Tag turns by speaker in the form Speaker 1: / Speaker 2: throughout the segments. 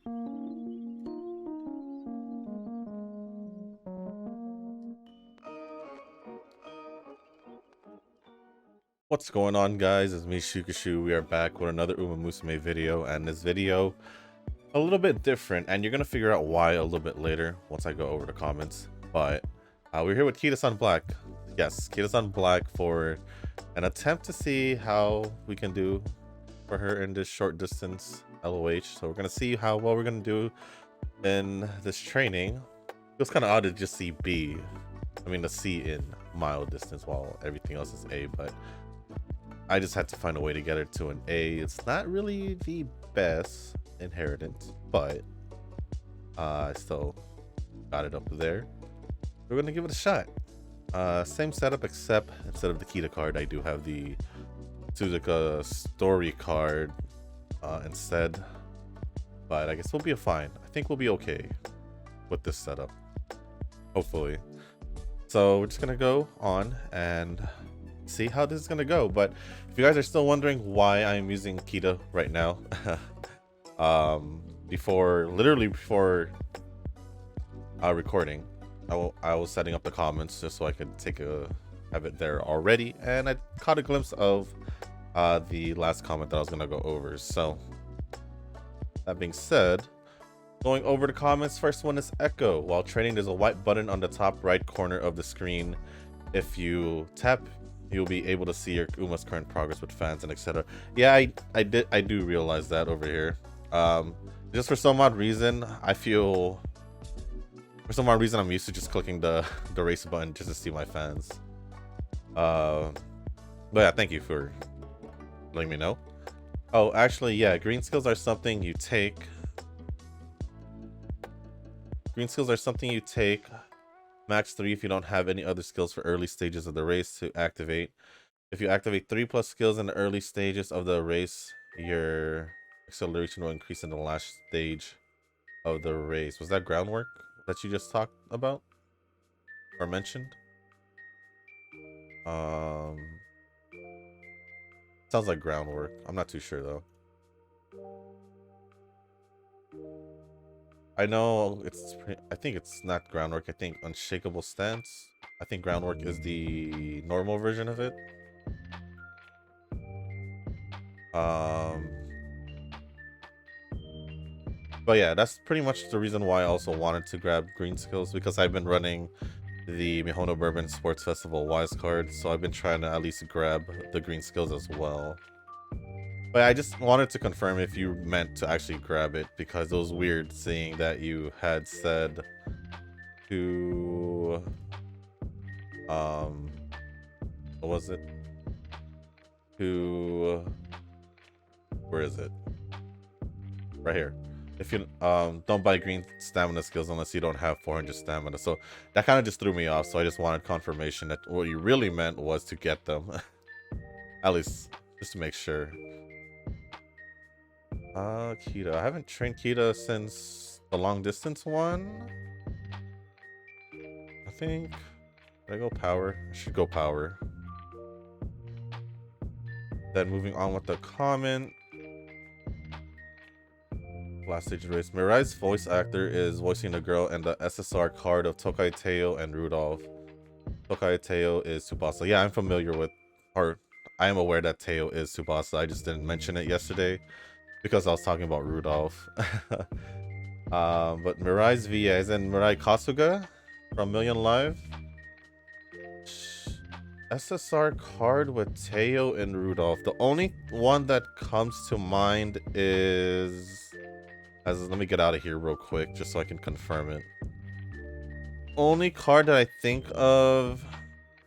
Speaker 1: What's going on, guys? It's me, Shukashu. We are back with another Musume video, and this video a little bit different, and you're gonna figure out why a little bit later once I go over the comments. But we're here with Kitasan Black. Yes, Kitasan Black for an attempt to see how we can do for her in this short distance LOH. So we're gonna see how well we're gonna do in this training. It was kind of odd to just see the C in mile distance while everything else is A, but I just had to find a way to get her to an A. It's not really the best inheritance, but I still got it up there. We're gonna give it a shot. Same setup, except instead of the Kita card, I do have the Suzuka story card instead. But I guess we'll be fine. I think we'll be okay with this setup, hopefully. So we're just gonna go on and see how this is gonna go. But if you guys are still wondering why I'm using Kita right now, literally before recording, I was setting up the comments just so I could have it there already, and I caught a glimpse of the last comment that I was gonna go over. So that being said, going over the comments, first one is Echo. While training, there's a white button on the top right corner of the screen. If you tap, you'll be able to see your Uma's current progress with fans and etc. Yeah, I do realize that over here. Just for some odd reason, I'm used to just clicking the race button just to see my fans. But yeah, thank you for letting me know. Oh, actually, yeah, green skills are something you take. Max 3 if you don't have any other skills for early stages of the race to activate. If you activate 3+ skills in the early stages of the race, your acceleration will increase in the last stage of the race. Was that groundwork that you just talked about or mentioned? Sounds like groundwork. I'm not too sure though. I know I think it's not groundwork. I think unshakable stance. I think groundwork is the normal version of it. But yeah, that's pretty much the reason why I also wanted to grab green skills, because I've been running the Mihono Bourbon Sports Festival Wise card, so I've been trying to at least grab the green skills as well. But I just wanted to confirm if you meant to actually grab it, because it was weird seeing that you had said to what was it? Where is it? Right here. If you don't buy green stamina skills unless you don't have 400 stamina. So that kind of just threw me off, so I just wanted confirmation that what you really meant was to get them. At least just to make sure. Kita. I haven't trained Kita since the long distance one. I think. Did I go power? I should go power. Then moving on with the comment. Last stage race. Mirai's voice actor is voicing the girl in the SSR card of Tokai Teo and Rudolph. Tokai Teo is Tsubasa. Yeah, I'm familiar with, or I am aware that Teo is Tsubasa. I just didn't mention it yesterday because I was talking about Rudolph. But Mirai's VA is in Mirai Kasuga from Million Live. SSR card with Teo and Rudolph. The only one that comes to mind is... let me get out of here real quick just so I can confirm it. Only card that I think of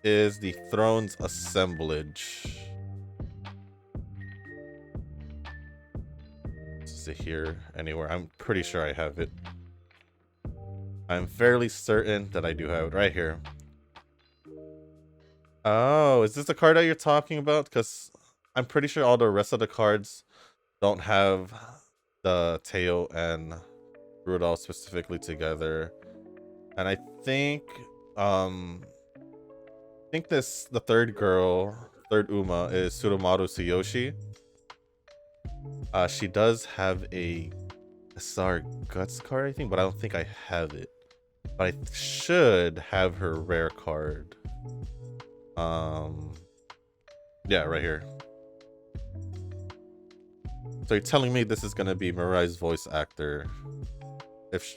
Speaker 1: is the Throne's Assemblage. Is it here anywhere? I'm pretty sure I have it. I'm fairly certain that I do have it right here. Oh, is this the card that you're talking about? Because I'm pretty sure all the rest of the cards don't have the Teo and Rudolph specifically together. And I think the third Uma is Tsurumaru Tsuyoshi. She does have a SR Guts card, I think, but I don't think I have it. But I should have her rare card. Yeah, right here. So you're telling me this is gonna be Mirai's voice actor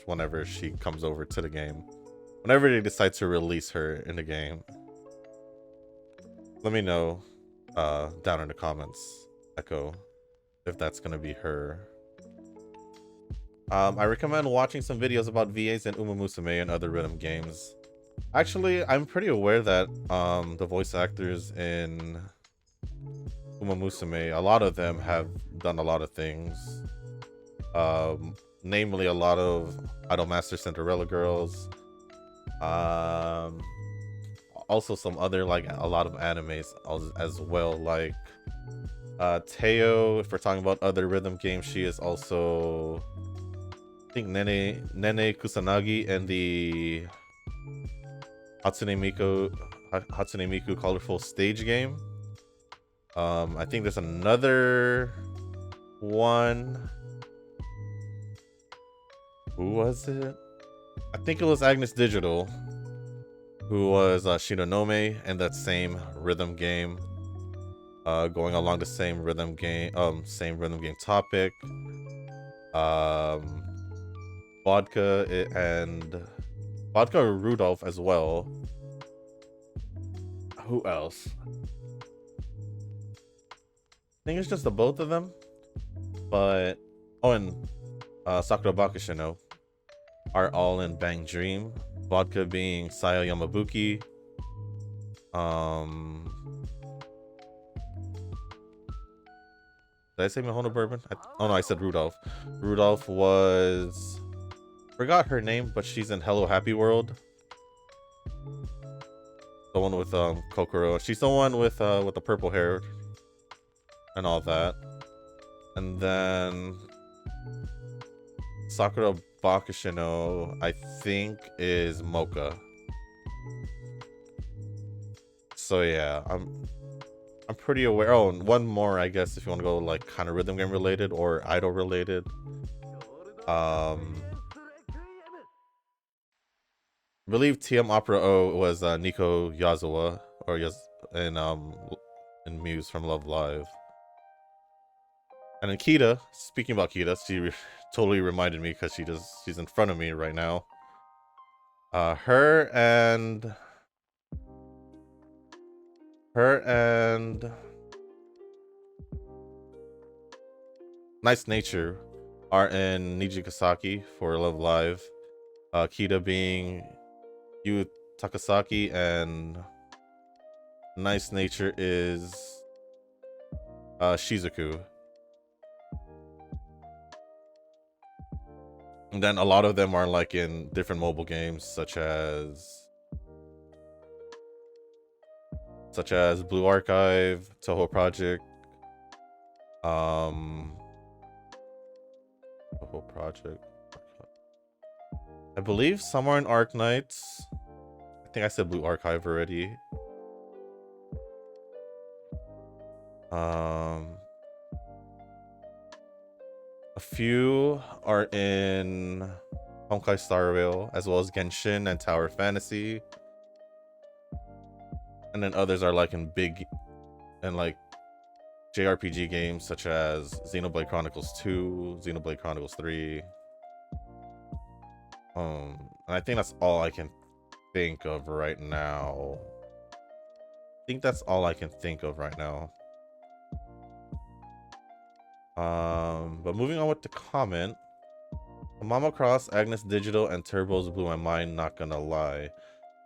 Speaker 1: whenever she comes over to the game, whenever they decide to release her in the game. Let me know down in the comments, Echo, if that's gonna be her. I recommend watching some videos about VAs and Musume and other rhythm games. Actually, I'm pretty aware that the voice actors in Musume, a lot of them have done a lot of things. Namely a lot of Idolmaster Cinderella Girls. Also some other, like, a lot of animes as well, like Teo. If we're talking about other rhythm games, she is also, I think, Nene Kusanagi and the Hatsune Miku Colorful Stage game. I think there's another one. Who was it? I think it was Agnes Digital, who was Shinonome in that same rhythm game. Going along the same rhythm game topic. Vodka and Vodka Rudolph as well. Who else? I think it's just the both of them. But and Sakura Bakushino are all in Bang Dream. Vodka being Sayo Yamabuki. Did I say Mihono Bourbon? Oh no, I said Rudolph. Rudolph was, forgot her name, but she's in Hello Happy World. The one with Kokoro. She's the one with the purple hair and all that. And then Sakura Bakushino, I think, is Mocha. So yeah, I'm pretty aware. Oh, and one more, I guess, if you want to go like kind of rhythm game related or idol related. I believe TM Opera O was Nico Yazawa, or in Muse from Love Live. And then Kita, speaking about Kita, she totally reminded me because she's in front of me right now. Her and Nice Nature are in Nijikasaki for Love Live. Kita being Yu Takasaki, and Nice Nature is Shizuku. And then a lot of them are like in different mobile games, such as Blue Archive, Toho Project, Toho Project. I believe some are in Arc Knights. I think I said Blue Archive already. A few are in Honkai Star Rail, as well as Genshin and Tower Fantasy. And then others are like in big and like JRPG games such as Xenoblade Chronicles 2, Xenoblade Chronicles 3. And I think that's all I can think of right now. But moving on with the comment. Mama Cross, Agnes Digital, and Turbos blew my mind, not gonna lie.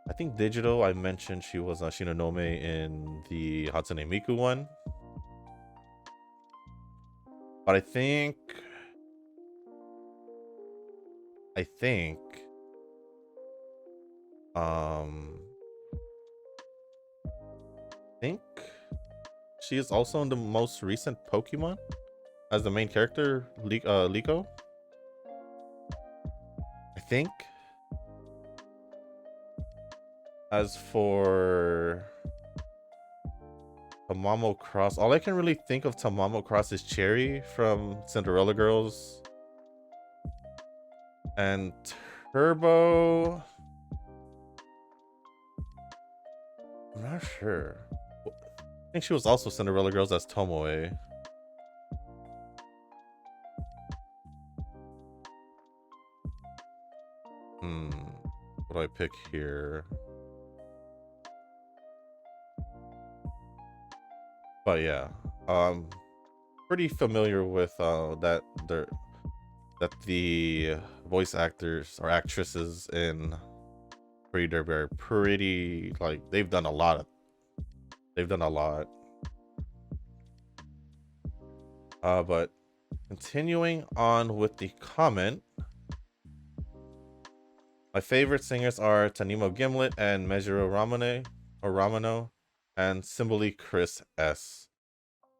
Speaker 1: I think Digital, I mentioned she was Shinonome in the Hatsune Miku one. But I think she is also in the most recent Pokemon as the main character, Liko. I think. As for Tamamo Cross, all I can really think of Tamamo Cross is Cherry from Cinderella Girls. And Turbo, I'm not sure. I think she was also Cinderella Girls as Tomoe. What do I pick here? But yeah, pretty familiar with that the voice actors or actresses in Pretty Derby are pretty, like, they've done a lot. But continuing on with the comment, my favorite singers are Tanimo Gimlet and Mejiro Ramano, and Simboli Chris S.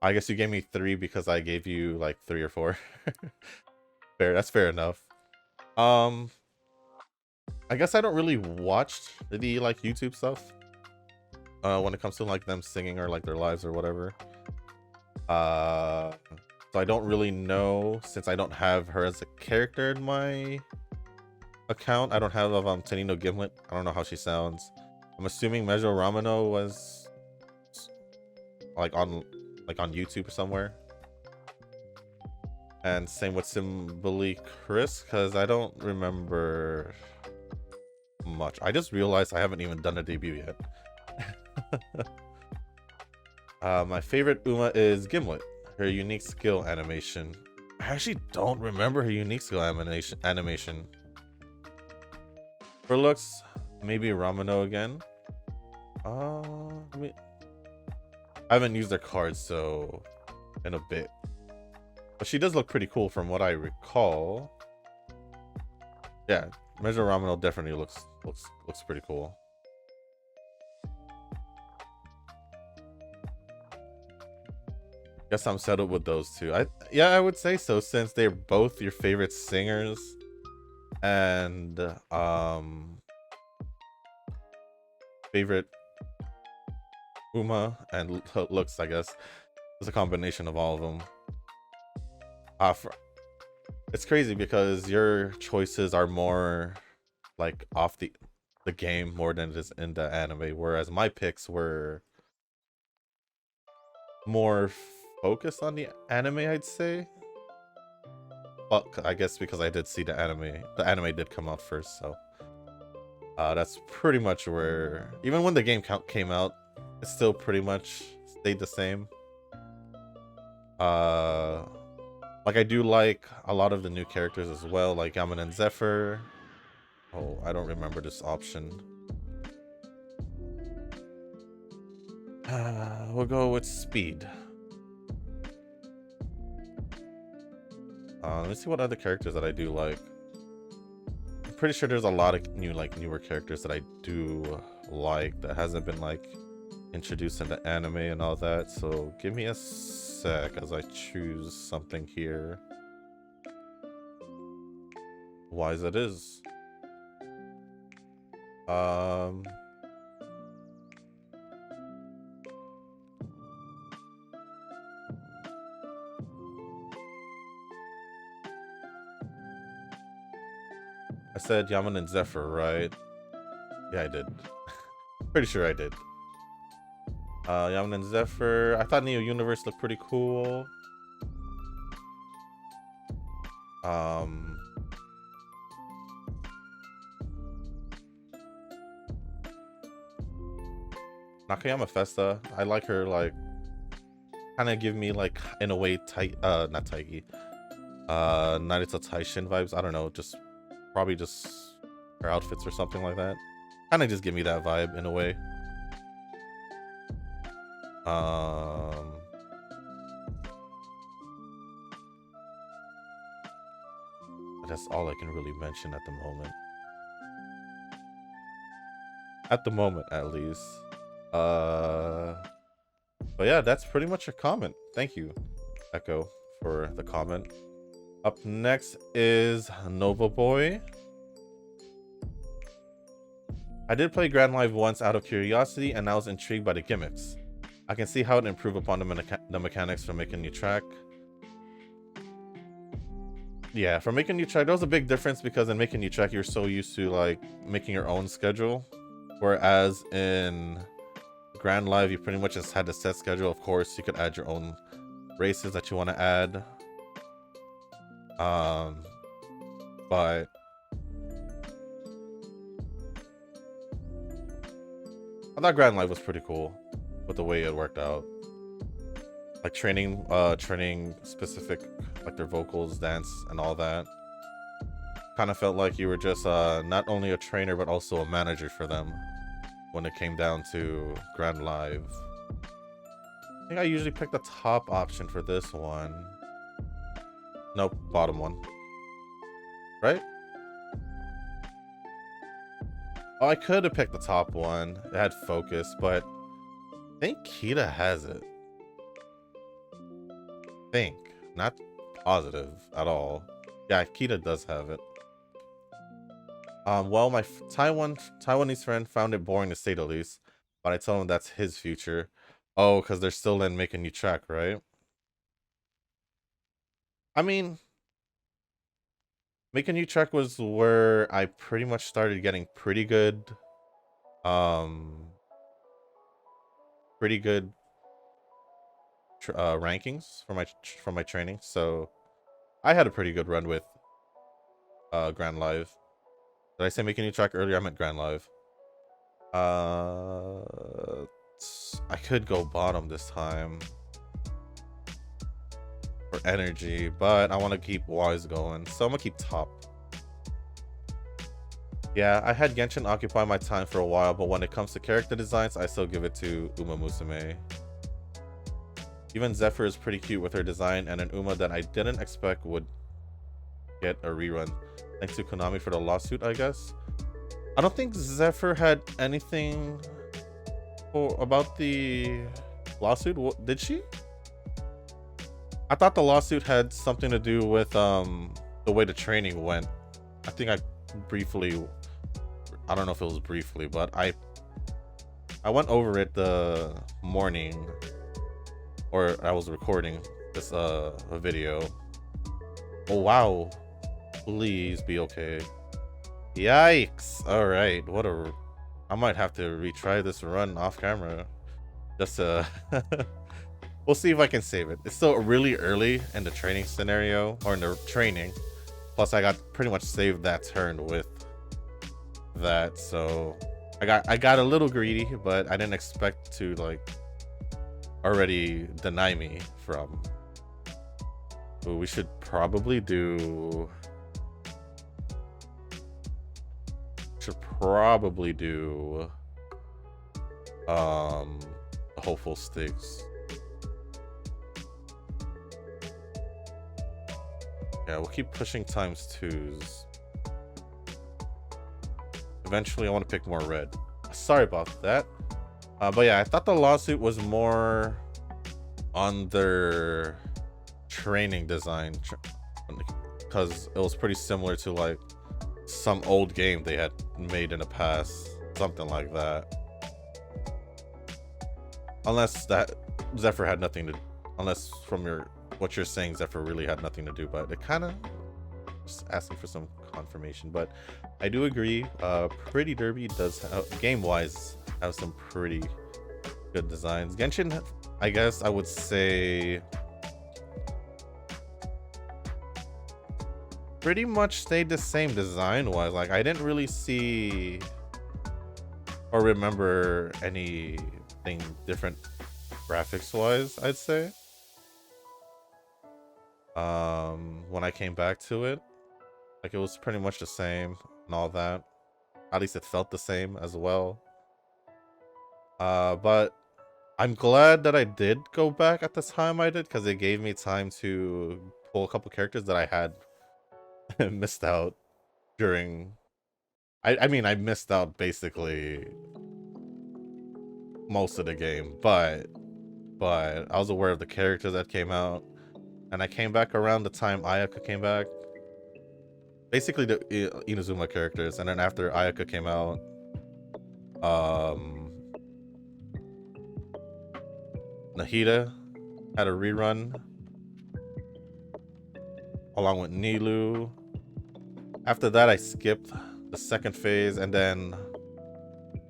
Speaker 1: I guess you gave me 3 because I gave you like 3 or 4. Fair, that's fair enough. I guess I don't really watch the like YouTube stuff when it comes to like them singing or like their lives or whatever. So I don't really know, since I don't have her as a character in my account. I don't have Tanino Gimlet. I don't know how she sounds. I'm assuming Mejo Ramano was like on YouTube or somewhere. And same with Simboli Chris, because I don't remember much. I just realized I haven't even done a debut yet. My favorite Uma is Gimlet. Her unique skill animation. I actually don't remember her unique skill animation. For looks, maybe Ramano again. I haven't used their cards so in a bit, but she does look pretty cool from what I recall. Yeah, Measure Ramano definitely looks pretty cool. Guess I'm settled with those two. I would say so, since they're both your favorite singers. And favorite Uma and looks, I guess, is a combination of all of them. It's crazy because your choices are more like off the game more than it is in the anime, whereas my picks were more focused on the anime, I'd say. Well, I guess because I did see the anime did come out first, so that's pretty much where, even when the game came out, it still pretty much stayed the same. Like, I do like a lot of the new characters as well, like Yaman and Zephyr. Oh, I don't remember this option. We'll go with speed. Let me see what other characters that I do like. I'm pretty sure there's a lot of newer characters that I do like that hasn't been like introduced in the anime and all that. So give me a sec as I choose something here. Wise it is. I said Yaman and Zephyr, right? Yeah, I did. Pretty sure I did. Yaman and Zephyr. I thought Neo Universe looked pretty cool. Nakayama Festa. I like her, like, kind of give me, like, in a way, not Taiki. Narita Taishin vibes. I don't know, just probably just her outfits or something like that. Kind of just give me that vibe in a way. That's all I can really mention at the moment. At the moment, at least. But yeah, that's pretty much a comment. Thank you, Echo, for the comment. Up next is Nova Boy. I did play Grand Live once out of curiosity, and I was intrigued by the gimmicks. I can see how it improved upon the mechanics for making a new track. Yeah, for making you check, there was a big difference because in making you check, you're so used to like making your own schedule, whereas in Grand Live, you pretty much just had a set schedule. Of course, you could add your own races that you want to add. But I thought Grand Live was pretty cool with the way it worked out. Like training specific, like their vocals, dance, and all that. Kind of felt like you were just not only a trainer, but also a manager for them when it came down to Grand Live. I think I usually pick the top option for this one. Nope, bottom one. Right? Oh, I could have picked the top one. It had focus, but I think Kita has it. Think. Not positive at all. Yeah, Kita does have it. Well, my Taiwanese friend found it boring to say the least, but I told him that's his future. Oh, because they're still in making you check, right? I mean, making you check was where I pretty much started getting pretty good rankings for my training. So I had a pretty good run with Grand Live. Did I say making you check earlier? I meant Grand Live. I could go bottom this time for energy, but I want to keep Wise going, so I'm gonna keep top. Yeah, I had Genshin occupy my time for a while, but when it comes to character designs, I still give it to Uma Musume. Even Zephyr is pretty cute with her design, and an Uma that I didn't expect would get a rerun. Thanks to Konami for the lawsuit, I guess. I don't think Zephyr had anything about the lawsuit. Did she? I thought the lawsuit had something to do with the way the training went. I think I don't know if it was briefly, but I went over it the morning, or I was recording this a video. Oh wow, please be okay. Yikes. All right, I might have to retry this run off camera just to we'll see if I can save it. It's still really early in the training scenario, or in the training, plus I got pretty much saved that turn with that, so I got a little greedy, but I didn't expect to like already deny me from. Ooh, we should probably do hopeful stakes. Yeah, we'll keep pushing ×2s. Eventually I want to pick more red. Sorry about that. But yeah, I thought the lawsuit was more on their training design, because it was pretty similar to like some old game they had made in the past, something like that. Unless that Zephyr had nothing to, unless from what you're saying, Zephyr really had nothing to do, but it kind of just asking for some confirmation. But I do agree, Pretty Derby does game wise have some pretty good designs. Genshin, I guess I would say, pretty much stayed the same design wise. Like I didn't really see or remember anything different graphics wise, I'd say. When I came back to it, like it was pretty much the same and all that. At least it felt the same as well. But I'm glad that I did go back at the time I did, because it gave me time to pull a couple characters that I had missed out during. I mean, I missed out basically most of the game, but I was aware of the characters that came out, and I came back around the time Ayaka came back. Basically the Inazuma characters, and then after Ayaka came out, Nahida had a rerun. along with Nilu. After that, I skipped the second phase, and then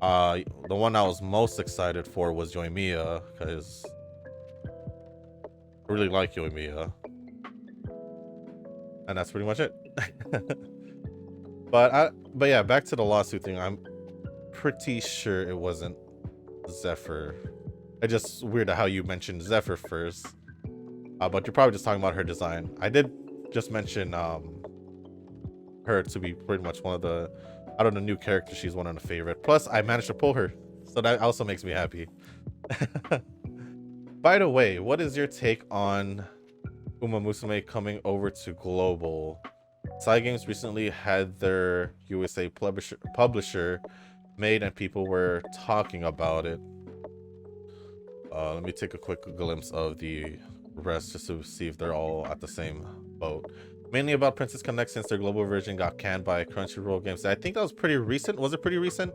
Speaker 1: the one I was most excited for was Yoimiya, because I really like Yoimiya. And that's pretty much it. But yeah, back to the lawsuit thing. I'm pretty sure it wasn't Zephyr. It's just weird how you mentioned Zephyr first. But you're probably just talking about her design. I did just mention her to be pretty much one of the, out of the new characters, she's one of the favorite. Plus, I managed to pull her, so that also makes me happy. By the way, what is your take on Musume coming over to global? Cygames recently had their USA publisher made, and people were talking about it. Let me take a quick glimpse of the rest just to see if they're all at the same boat. Mainly about Princess Connect, since their global version got canned by Crunchyroll Games. I think that was pretty recent. Was it pretty recent?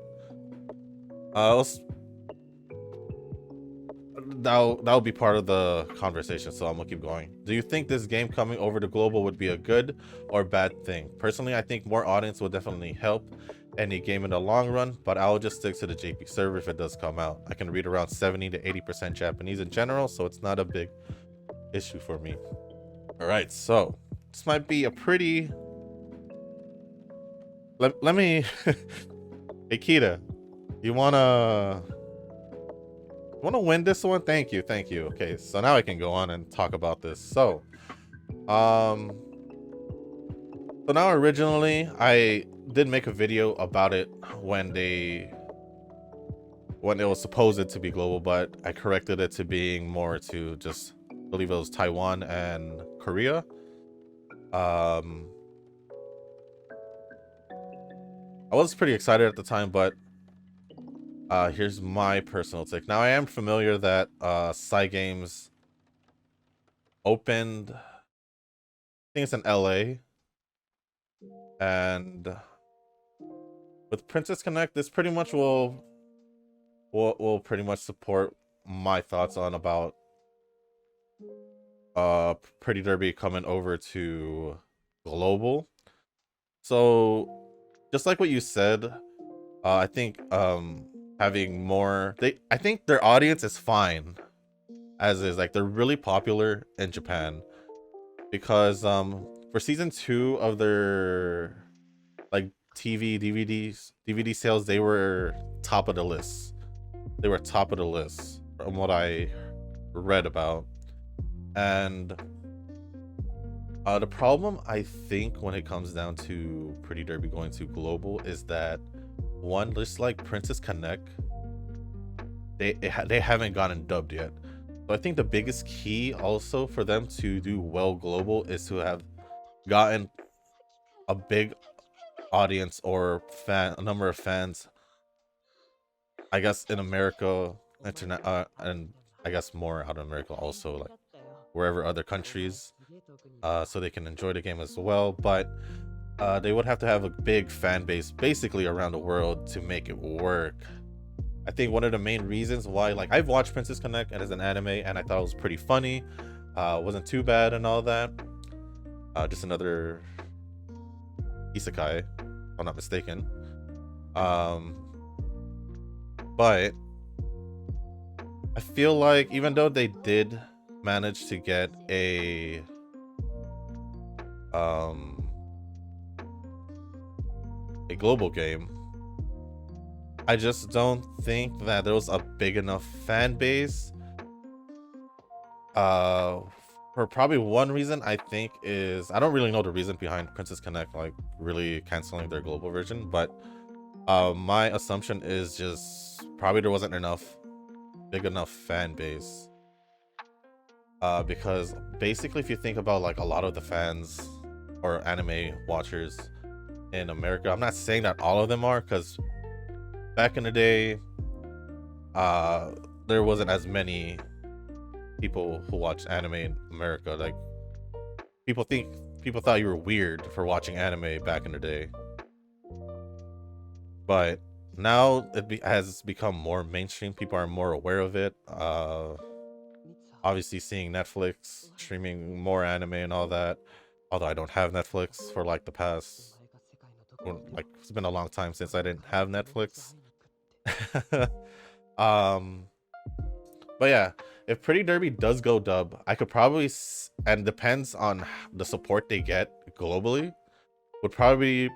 Speaker 1: That'll be part of the conversation, so I'm gonna keep going. Do you think this game coming over to global would be a good or bad thing? Personally, I think more audience will definitely help any game in the long run, but I'll just stick to the JP server if it does come out. I can read around 70 to 80% Japanese in general, so it's not a big issue for me. All right, so this might be a pretty, let me hey Kita, you wanna win this one? Thank you. Okay, so now I can go on and talk about this. So now originally I did make a video about it when it was supposed to be global, but I corrected it to being more to just, I believe it was Taiwan and Korea. I was pretty excited at the time, but here's my personal take. Now, I am familiar that Cygames opened, I think it's in LA, and with Princess Connect, this pretty much will pretty much support my thoughts on about Pretty Derby coming over to global. So just like what you said, I think having more, I think their audience is fine as is. Like, they're really popular in Japan because for season 2 of their like DVD sales, they were top of the list. They were top of the list from what I read about. And the problem, I think, when it comes down to Pretty Derby going to global is that, one, just like Princess Connect, they haven't gotten dubbed yet. So I think the biggest key also for them to do well global is to have gotten a big audience or a number of fans, I guess, in America, internet, and I guess more out of America also, like wherever other countries, so they can enjoy the game as well. But they would have to have a big fan base basically around the world to make it work. I think one of the main reasons why, like, I've watched Princess Connect and as an anime, and I thought it was pretty funny, wasn't too bad and all that. Just another isekai, if I'm not mistaken. But I feel like even though they did manage to get a global game, I just don't think that there was a big enough fan base. For probably one reason, I think, is, I don't really know the reason behind Princess Connect like really canceling their global version, but my assumption is just probably there wasn't big enough fan base. Because basically, if you think about like a lot of the fans or anime watchers in America, I'm not saying that all of them are, because back in the day, there wasn't as many people who watched anime in America. Like, people thought you were weird for watching anime back in the day. But now it has become more mainstream. People are more aware of it. Obviously, seeing Netflix streaming more anime and all that, Although I don't have Netflix for like the past, like it's been a long time since I didn't have Netflix. um, but yeah, if Pretty Derby does go dub, I could probably, and depends on the support they get globally, would probably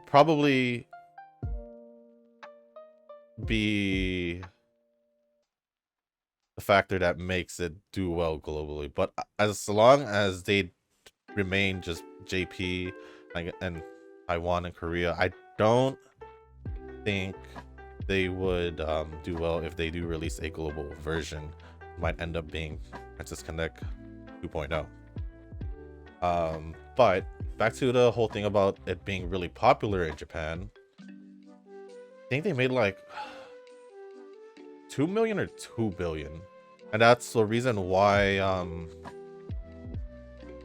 Speaker 1: be the factor that makes it do well globally. But as long as they remain just JP and Taiwan and Korea, I don't think they would do well if they do release a global version. Might end up being Princess Connect 2.0. But back to the whole thing about it being really popular in Japan. I think they made like 2 million or 2 billion, and that's the reason why I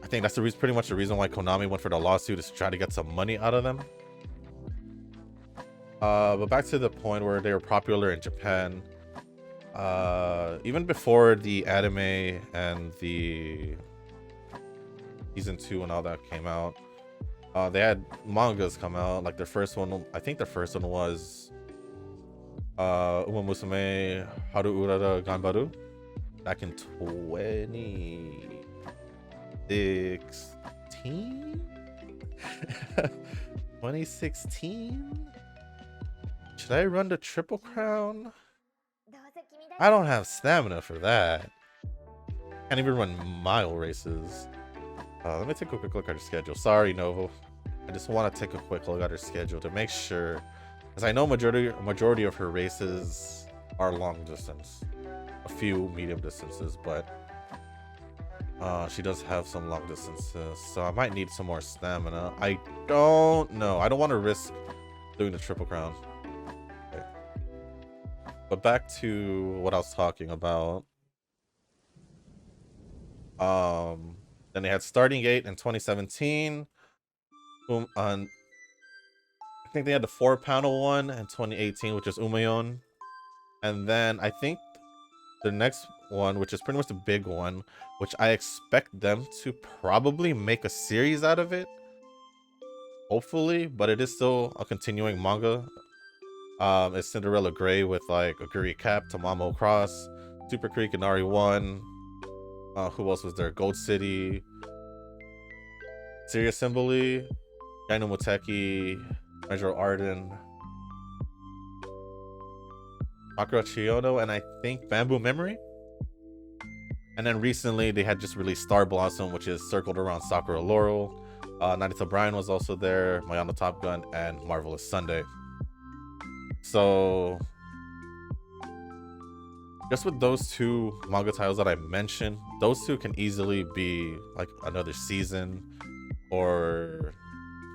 Speaker 1: think that's the reason, pretty much the reason why Konami went for the lawsuit, is to try to get some money out of them. But back to the point where they were popular in Japan, even before the anime and the season 2 and all that came out, they had mangas come out. Like their first one, I think their first one was Musume Haru Urara Ganbaru back in 2016. 2016. Should I run the Triple Crown? I don't have stamina for that. Can't even run mile races. Let me take a quick look at her schedule. Sorry, Novo. I just want to take a quick look at her schedule to make sure, because I know majority of her races are long distance, a few medium distances, but she does have some long distances, so I might need some more stamina. I don't know. I don't want to risk doing the Triple Crown. Okay. But back to what I was talking about. Then they had Starting Gate in 2017. I think they had the 4-panel one in 2018, which is Umayon. And then I think the next one, which is pretty much the big one, which I expect them to probably make a series out of it, hopefully, but it is still a continuing manga. It's Cinderella Grey with like Aguri Cap, Tamamo Cross, Super Creek, Inari 1. Who else was there? Gold City, Serious Symboli, Gaino Muteki, Metro Arden, Sakura Chiyono, and I think Bamboo Memory. And then recently they had just released Star Blossom, which is circled around Sakura Laurel. Nanita Bryan was also there, Mayana Top Gun, and Marvelous Sunday. So just with those two manga titles that I mentioned, those two can easily be like another season or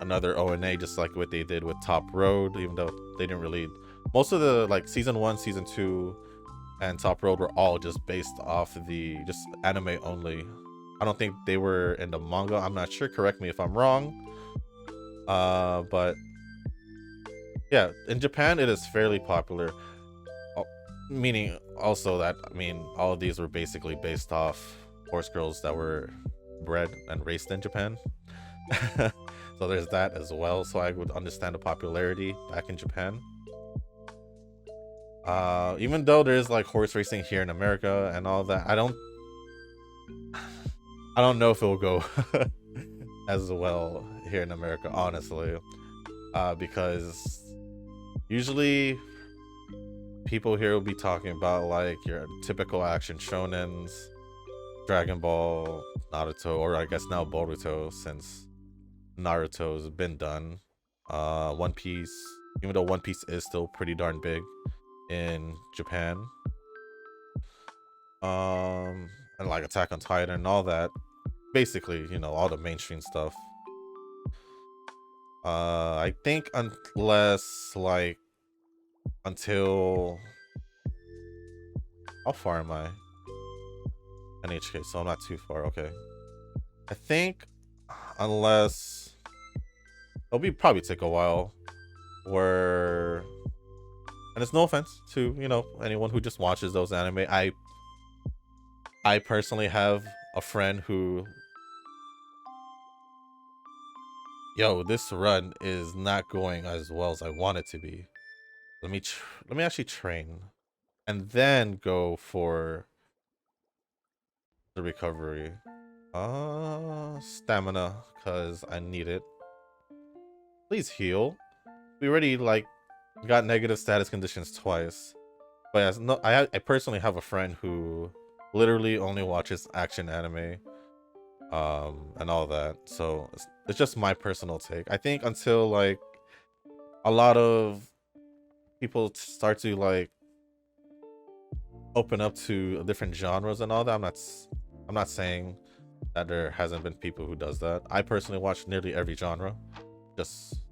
Speaker 1: another ONA, just like what they did with Top Road, even though they didn't really, most of the like season 1, season 2 and Top Road were all just based off the just anime only. I don't think they were in the manga. I'm not sure, correct me if I'm wrong. But yeah, in Japan it is fairly popular, meaning also that, I mean, all of these were basically based off horse girls that were bred and raised in Japan. So there's that as well, so I would understand the popularity back in Japan. Even though there's like horse racing here in America and all that, I don't know if it will go as well here in America, honestly, because usually people here will be talking about like your typical action shonens, Dragon Ball, Naruto, or I guess now Boruto, since Naruto's been done. One Piece, even though One Piece is still pretty darn big in Japan. And like Attack on Titan and all that. Basically, you know, all the mainstream stuff. I think unless like until, how far am I? NHK, so I'm not too far. Okay. I think unless it'll probably take a while where, and it's no offense to, you know, anyone who just watches those anime. I personally have a friend who Yo, this run is not going as well as I want it to be. Let me actually train and then go for the recovery. Stamina, cause I need it. Please heal. We already like got negative status conditions twice. But yes, no, I personally have a friend who literally only watches action anime, and all that. So it's just my personal take. I think until like a lot of people start to like open up to different genres and all that, I'm not saying that there hasn't been people who does that. I personally watch nearly every genre. Just,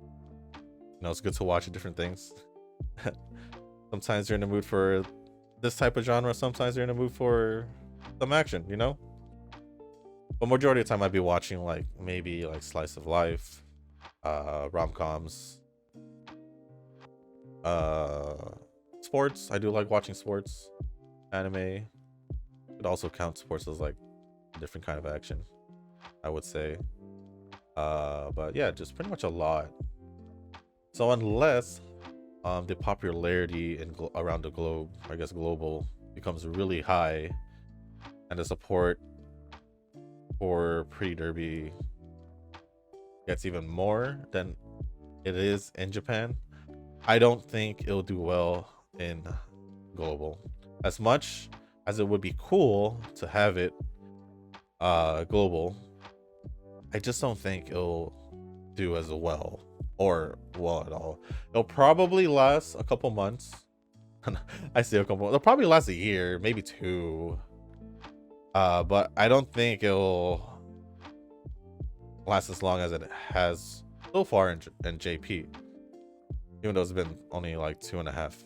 Speaker 1: you know, it's good to watch different things. Sometimes you're in the mood for this type of genre, sometimes you're in the mood for some action, you know? But majority of the time I'd be watching like maybe like slice of life, rom-coms, sports. I do like watching sports. Anime could also count sports as like a different kind of action, I would say. But yeah, just pretty much a lot. So unless the popularity in around the globe, I guess global, becomes really high, and the support for Pretty Derby gets even more than it is in Japan, I don't think it'll do well in global. As much as it would be cool to have it global, I just don't think it'll do as well or well at all. It'll probably last a couple months. I see a couple. It'll probably last a year, maybe 2. But I don't think it'll last as long as it has so far in JP, even though it's been only like 2.5.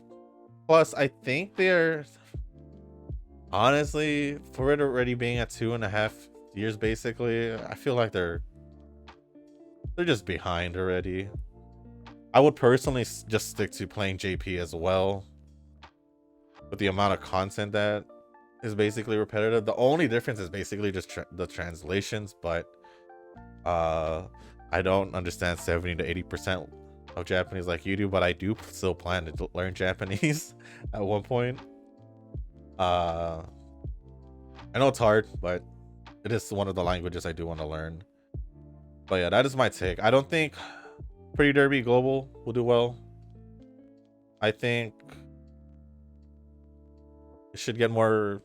Speaker 1: Plus, I think they're honestly, for it already being at 2.5 years, basically, I feel like they're just behind already. I would personally just stick to playing JP as well, with the amount of content that is basically repetitive. The only difference is basically just the translations, but I don't understand 70 to 80% of Japanese like you do, but I do still plan to learn Japanese at one point. I know it's hard, but it is one of the languages I do want to learn. But yeah, that is my take. I don't think Pretty Derby Global will do well. I think it should get more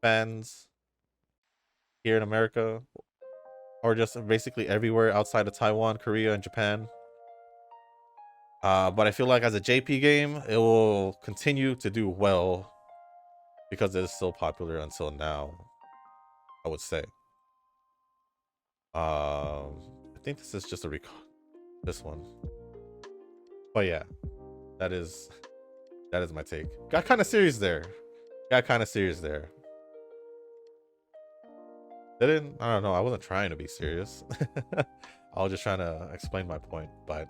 Speaker 1: fans here in America, or just basically everywhere outside of Taiwan, Korea, and Japan. But I feel like as a JP game, it will continue to do well because it is so popular until now, I would say. I think this is just a this one. But yeah, that is my take. Got kind of serious there. Didn't, I don't know. I wasn't trying to be serious. I was just trying to explain my point. But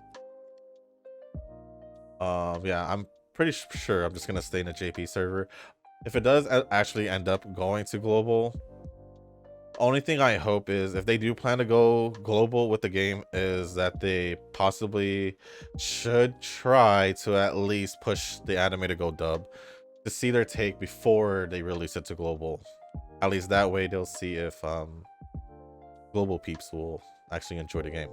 Speaker 1: yeah, I'm pretty sure I'm just gonna stay in a JP server. If it does actually end up going to global, only thing I hope is if they do plan to go global with the game is that they possibly should try to at least push the anime to go dub to see their take before they release it to global. At least that way they'll see if global peeps will actually enjoy the game.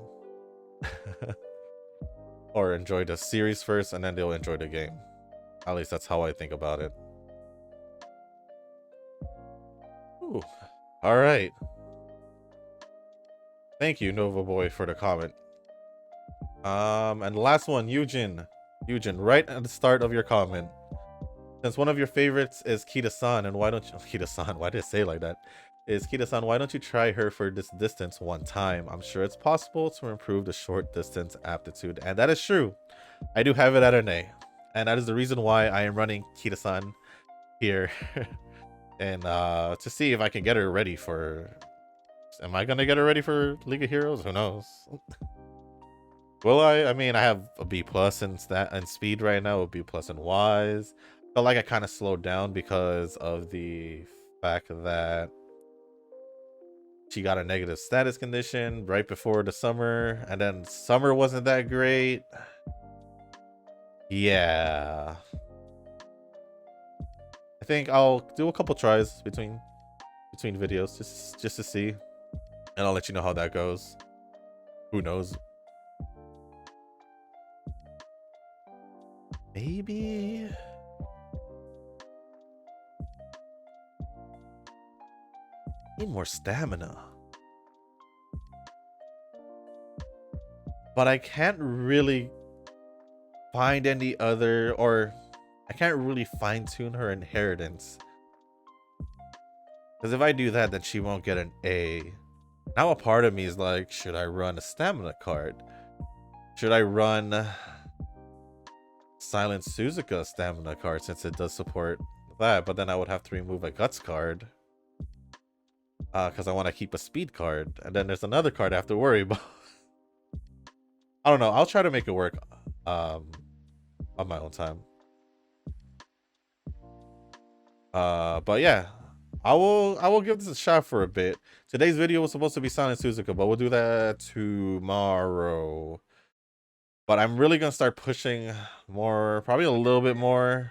Speaker 1: Or enjoy the series first and then they'll enjoy the game. At least that's how I think about it. Ooh. All right. Thank you, Nova Boy, for the comment. And the last one, Eugen, right at the start of your comment. Since one of your favorites is Kitasan, and why don't you Kitasan? Why did it say like that? Is Kitasan, why don't you try her for this distance one time? I'm sure it's possible to improve the short distance aptitude, and that is true. I do have it at an A, and that is the reason why I am running Kitasan here, and to see if I can get her ready for. Am I gonna get her ready for League of Heroes? Who knows? Will I? I mean, I have a B plus in stat and speed right now, a B plus in wise. Felt like I kind of slowed down because of the fact that she got a negative status condition right before the summer, and then summer wasn't that great. Yeah. I think I'll do a couple tries between videos just to see, and I'll let you know how that goes. Who knows? Maybe. Need more stamina. But I can't really find any other, or I can't really fine tune her inheritance. Because if I do that, then she won't get an A. Now a part of me is like, should I run a stamina card? Should I run Silent Suzuka stamina card since it does support that? But then I would have to remove a guts card. Because I want to keep a speed card. And then there's another card I have to worry about. I don't know. I'll try to make it work on my own time. But yeah, I will give this a shot for a bit. Today's video was supposed to be Silent Suzuka, but we'll do that tomorrow. But I'm really gonna start pushing more, probably a little bit more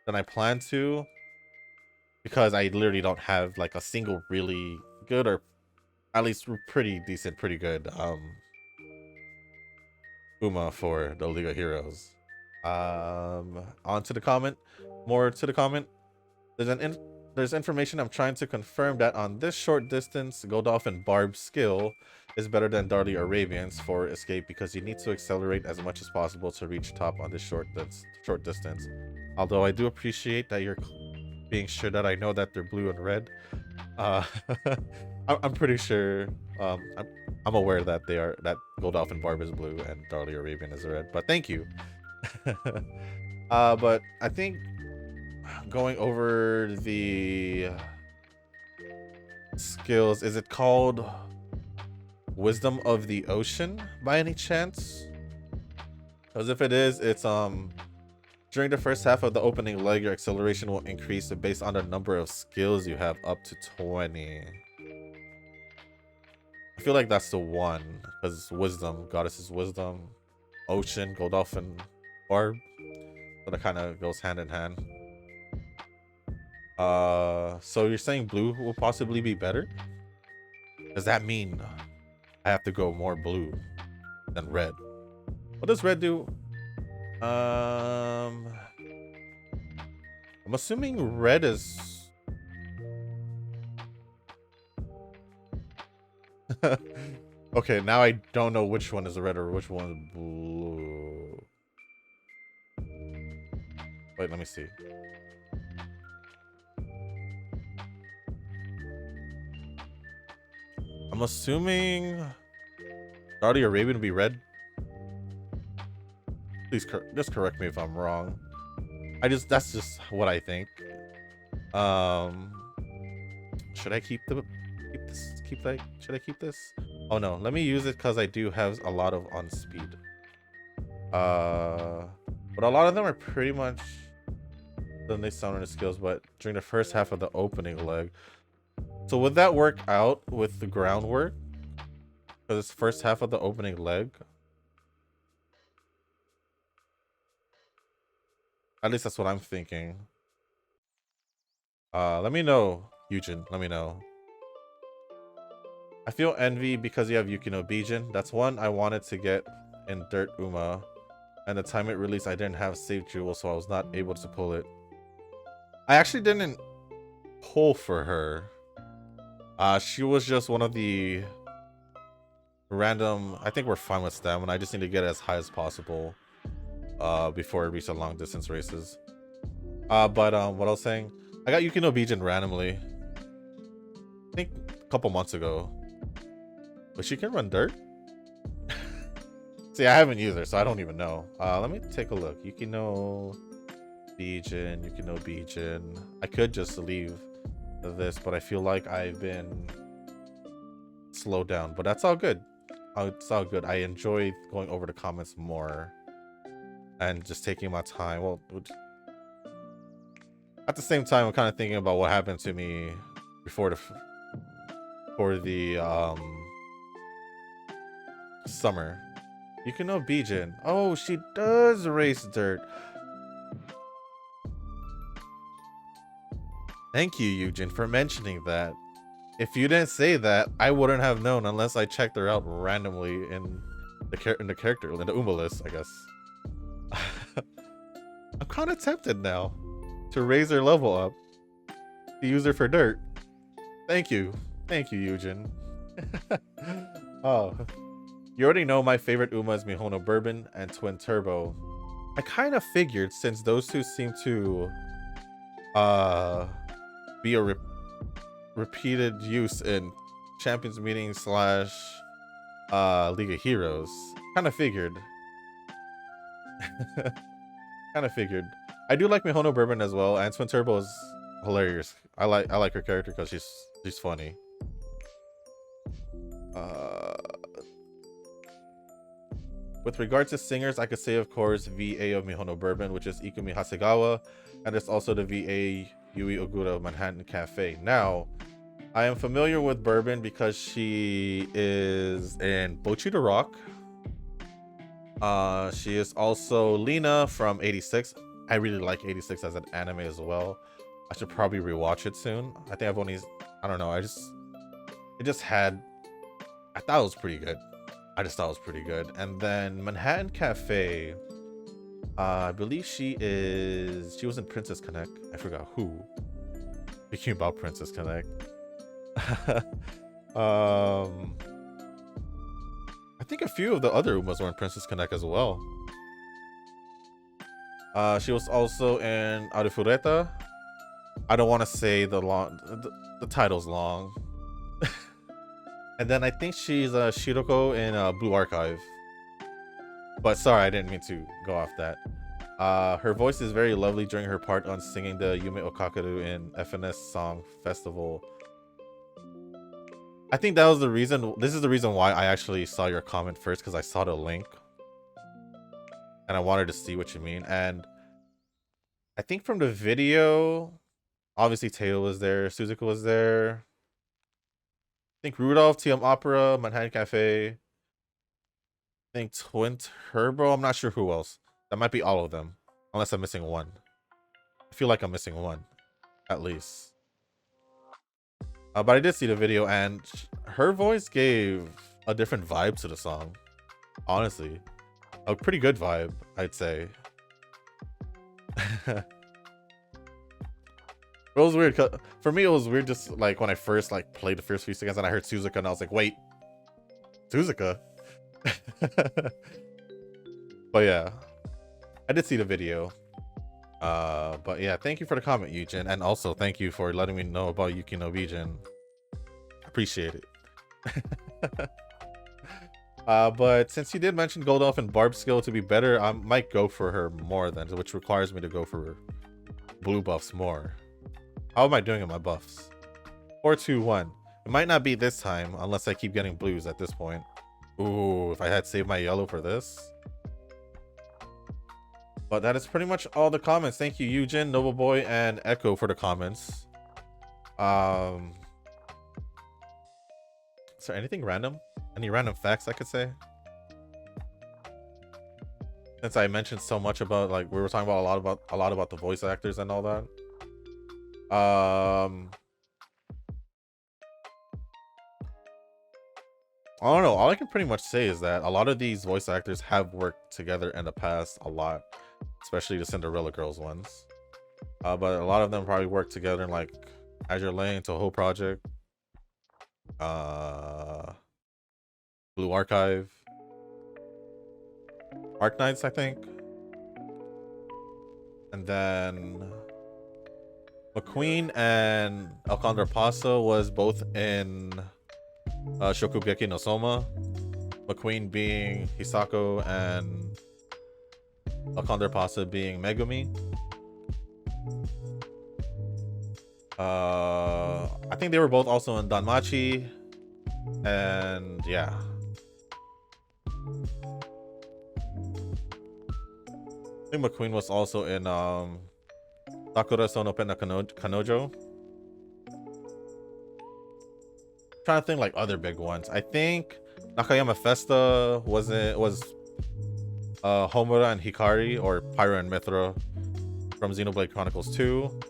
Speaker 1: than I plan to, because I literally don't have like a single really good, or at least pretty decent, pretty good Uma for the League of Heroes. On to the comment. More to the comment. There's information I'm trying to confirm that on this short distance, Godolphin Barb's skill is better than Darly Arabian's for escape, because you need to accelerate as much as possible to reach top on this short distance. Although I do appreciate that you're being sure that I know that they're blue and red. I'm pretty sure. I'm aware that that Godolphin Barb is blue and Darly Arabian is red. But thank you. But I think going over the skills, is it called Wisdom of the Ocean by any chance? Because if it is, it's during the first half of the opening leg, your acceleration will increase based on the number of skills you have, up to 20. I feel like that's the one, because wisdom, goddess's wisdom, ocean, Godolphin Barb, so that kind of goes hand in hand. So you're saying blue will possibly be better? Does that mean I have to go more blue than red? What does red do? I'm assuming red is okay, now I don't know which one is red or which one is blue. Wait, let me see. I'm assuming Saudi Arabian would be red. Please just correct me if I'm wrong. That's just what I think. Should I keep this? Should I keep this? Oh no, let me use it because I do have a lot of on speed. But a lot of them are pretty much then they sound on the skills, but during the first half of the opening leg. So would that work out with the groundwork? Because it's first half of the opening leg. At least that's what I'm thinking. Let me know, Eugen. Let me know. I feel envy because you have Yukino Bijin. That's one I wanted to get in Dirt Uma. And the time it released, I didn't have Save Jewel, so I was not able to pull it. I actually didn't pull for her. She was just one of the random. I think we're fine with stamina. I just need to get as high as possible before I reach the long distance races. But what I was saying, I got Yukino Bijin randomly. I think a couple months ago. But she can run dirt? See, I haven't used her, so I don't even know. Let me take a look. Yukino Bijin. I could just leave this, but I feel like I've been slowed down. But that's all good. It's all good. I enjoy going over the comments more and just taking my time. Well, at the same time, I'm kind of thinking about what happened to me before for the summer. You can know Bijin. Oh, she does race dirt. Thank you, Eugen, for mentioning that. If you didn't say that, I wouldn't have known unless I checked her out randomly in the character in the Uma list, I guess. I'm kind of tempted now to raise her level up, to use her for dirt. Thank you, Eugen. Oh, you already know my favorite Uma is Mihono Bourbon and Twin Turbo. I kind of figured, since those two seem to be a repeated use in Champions Meeting / League of Heroes. Kind of figured. I do like Mihono Bourbon as well, and Twin Turbo is hilarious. I like her character because she's funny. With regards to singers, I could say, of course, VA of Mihono Bourbon, which is Ikumi Hasegawa, and there's also the VA Yui Ogura of Manhattan Cafe. Now, I am familiar with Bourbon because she is in Bocchi the Rock. She is also Lena from 86. I really like 86 as an anime as well. I should probably rewatch it soon. I think I don't know. I thought it was pretty good. And then Manhattan Cafe, I believe she was in Princess Connect. I forgot who. Speaking about Princess Connect. I think a few of the other Umas were in Princess Connect as well. She was also in Arifureta. I don't want to say the title's long. And then I think she's Shiroko in Blue Archive. But sorry, I didn't mean to go off that. Her voice is very lovely during her part on singing the Yume Okakaru in FNS Song Festival. I think that was the reason. This is the reason why I actually saw your comment first, because I saw the link. And I wanted to see what you mean. And I think from the video, obviously Teo was there, Suzuka was there. I think Rudolph, TM Opera, Manhattan Cafe. I think Twin Turbo. I'm not sure who else. That might be all of them. Unless I'm missing one. I feel like I'm missing one. At least. But I did see the video, and her voice gave a different vibe to the song. Honestly. A pretty good vibe, I'd say. It was weird. For me, it was weird just like when I first played the first few seconds and I heard Suzuka and I was like, wait. Suzuka? But yeah. I did see the video. But yeah, thank you for the comment, Eugen. And also, thank you for letting me know about Yuki no Bijin. Appreciate it. But since you did mention Goldolf and Barb's skill to be better, I might go for her more then, which requires me to go for blue buffs more. How am I doing in my buffs? 4, 2, 1. It might not be this time unless I keep getting blues at this point. Ooh, if I had saved my yellow for this. But that is pretty much all the comments. Thank you, Eugen, Noble Boy, and Echo for the comments. Is there anything random? Any random facts I could say? Since I mentioned so much about, like, we were talking about a lot about the voice actors and all that. I don't know. All I can pretty much say is that a lot of these voice actors have worked together in the past a lot, especially the Cinderella Girls ones. But a lot of them probably worked together in like Azure Lane, Toho Project, Blue Archive, Arc Knights, I think, and then McQueen and Alcondra Paso was both in Shokugeki no Soma. McQueen being Hisako and Alcondra Paso being Megumi. I think they were both also in Danmachi, and yeah. I think McQueen was also in Sakura Sono Penna Kanojo. trying to think like other big ones. I think Nakayama Festa was Homura and Hikari, or Pyra and Mithra from Xenoblade Chronicles 2.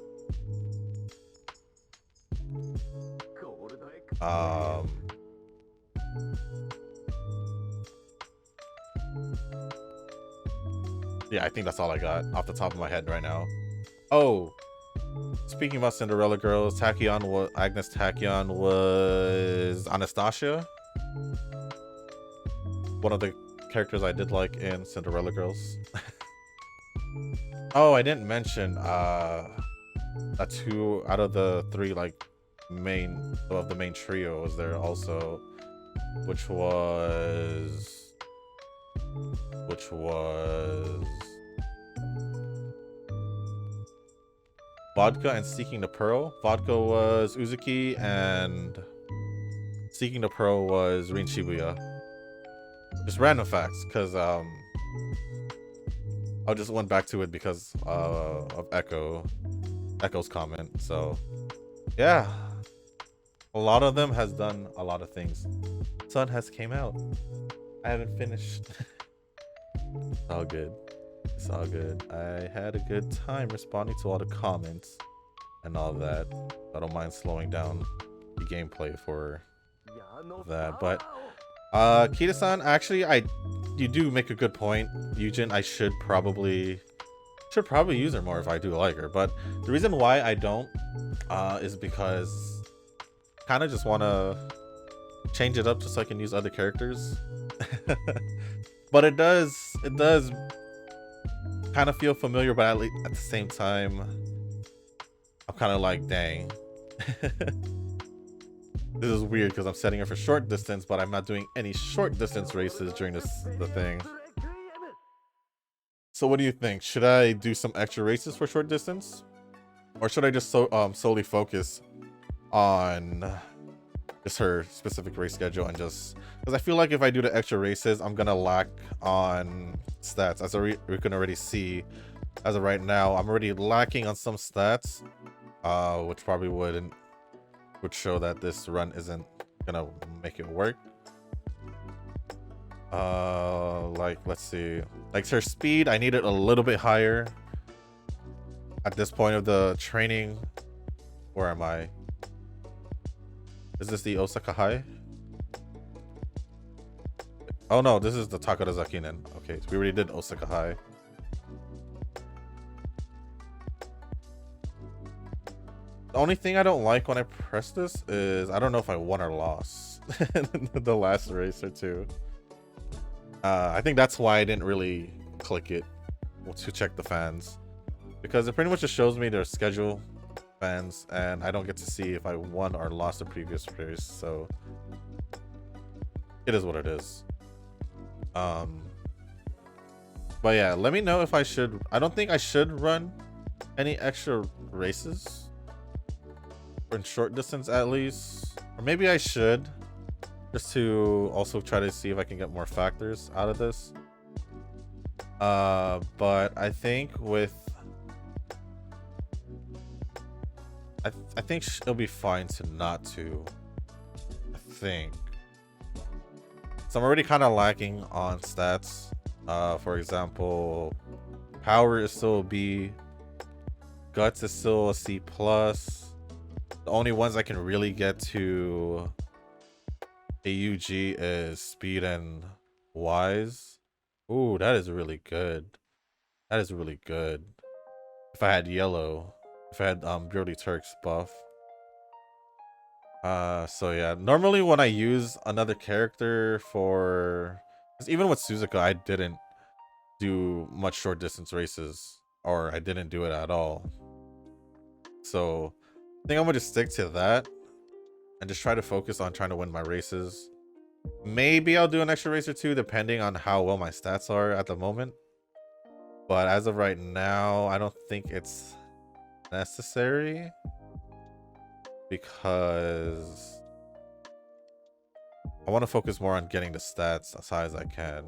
Speaker 1: Yeah, I think that's all I got off the top of my head right now. Oh, speaking about Cinderella girls, Agnes Tachyon was Anastasia, one of the characters I did like in Cinderella Girls. Oh, I didn't mention that 2 out of the 3 like main of the main trio was there also, which was Vodka and Seeking the Pearl. Vodka was Uzuki and Seeking the Pearl was Rin Shibuya. Just random facts, because I just went back to it because of Echo's comment. So yeah, a lot of them has done a lot of things. Sun has came out. I haven't finished. It's all good. It's all good. I had a good time responding to all the comments and all that. I don't mind slowing down the gameplay for that. But Kitasan, actually, you do make a good point, Eugen. I should probably use her more if I do like her. But the reason why I don't is because I kind of just want to change it up just so I can use other characters. But it does kind of feel familiar, but at the same time I'm kind of like, dang. This is weird because I'm setting her for short distance, but I'm not doing any short distance races during the thing. So what do you think? Should I do some extra races for short distance, or should I just solely focus on just her specific race schedule, and just because I feel like if I do the extra races, I'm gonna lack on stats. As we can already see, as of right now, I'm already lacking on some stats, which probably would show that this run isn't gonna make it work. Like, let's see, like her speed, I need it a little bit higher at this point of the training. Where am I? Is this the Osaka High? Oh no, this is the Takara Zakinen. Okay, so we already did Osaka High. The only thing I don't like when I press this is I don't know if I won or lost the last race or two. I think that's why I didn't really click it to check the fans, because it pretty much just shows me their schedule fans, and I don't get to see if I won or lost the previous race. So it is what it is. But yeah, let me know if I should. I don't think I should run any extra races in short distance, at least, or maybe I should, just to also try to see if I can get more factors out of this. But I think I think it'll be fine to not to. I think. So I'm already kind of lacking on stats. For example, power is still a B. Guts is still a C+. The only ones I can really get to AUG is speed and wise. Ooh, that is really good. That is really good. If I had yellow, if I had Brody Turk's buff. So yeah, normally when I use another character for, because even with Suzuka, I didn't do much short distance races, or I didn't do it at all. So I think I'm gonna just stick to that and just try to focus on trying to win my races. Maybe I'll do an extra race or two depending on how well my stats are at the moment. But as of right now, I don't think it's necessary, because I want to focus more on getting the stats as high as I can.